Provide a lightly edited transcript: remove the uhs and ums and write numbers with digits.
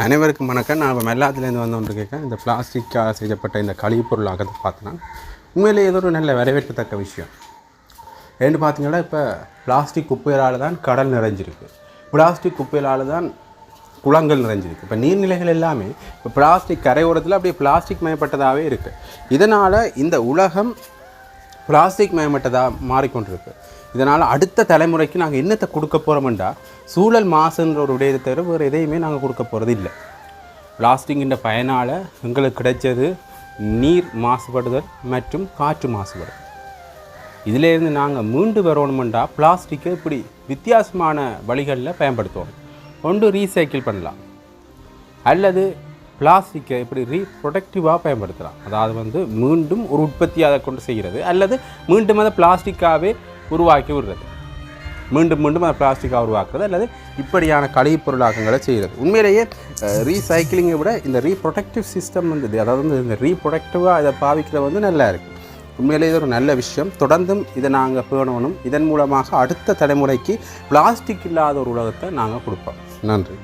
அனைவருக்கும் வணக்கம். நான் இப்போ மெல்லாத்துலேருந்து வந்து கேட்கேன். இந்த பிளாஸ்டிக்காக செய்யப்பட்ட இந்த கழிவுப் பொருளாக பார்த்தோன்னா உண்மையிலே ஏதோ ஒரு நல்ல வரவேற்கத்தக்க விஷயம். ஏன்னு பார்த்தீங்கன்னா, இப்போ பிளாஸ்டிக் குப்பைகளால் தான் கடல் நிறைஞ்சிருக்கு, பிளாஸ்டிக் குப்பைகளால் தான் குளங்கள் நிறைஞ்சிருக்கு. இப்போ நீர்நிலைகள் எல்லாமே இப்போ பிளாஸ்டிக் கரையோரத்தில் அப்படியே பிளாஸ்டிக் மயப்பட்டதாகவே இருக்குது. இதனால் இந்த உலகம் பிளாஸ்டிக் மயமட்டதாக மாறிக்கொண்டிருக்கு. இதனால் அடுத்த தலைமுறைக்கு நாங்கள் என்னத்தை கொடுக்க போகிறோம்டா, சூழல் மாசுன்ற ஒரு விடயத்தை தவிர வேறு எதையுமே நாங்கள் கொடுக்க போகிறது இல்லை. பிளாஸ்டிக்கின்ற பயனால் எங்களுக்கு கிடைச்சது நீர் மாசுபடுதல் மற்றும் காற்று மாசுபடுதல். இதிலேருந்து நாங்கள் மீண்டு வரணுமெண்டா பிளாஸ்டிக்கை இப்படி வித்தியாசமான வழிகளில் பயன்படுத்தணும். ஒன்று ரீசைக்கிள் பண்ணலாம், அல்லது பிளாஸ்டிக்கை இப்படி ரீப்ரொடக்டிவாக பயன்படுத்தலாம். அதாவது மீண்டும் ஒரு உற்பத்தியாக கொண்டு செய்கிறது, அல்லது மீண்டும் அதை பிளாஸ்டிக்காகவே உருவாக்கி விடுறது, மீண்டும் அதை பிளாஸ்டிக்காக உருவாக்குறது, அல்லது இப்படியான கழிவுப் பொருளாக்கங்களை செய்கிறது. உண்மையிலேயே ரீசைக்கிளிங்கை விட இந்த ரீப்ரொடக்டிவ் சிஸ்டம் அதாவது இந்த ரீப்ரொடக்டிவாக இதை பாவிக்கிறது நல்லா இருக்குது. உண்மையிலேயே இது ஒரு நல்ல விஷயம். தொடர்ந்தும் இதை நாங்கள் பேணணும். இதன் மூலமாக அடுத்த தலைமுறைக்கு பிளாஸ்டிக் இல்லாத ஒரு உலகத்தை நாங்கள் கொடுப்போம். நன்றி.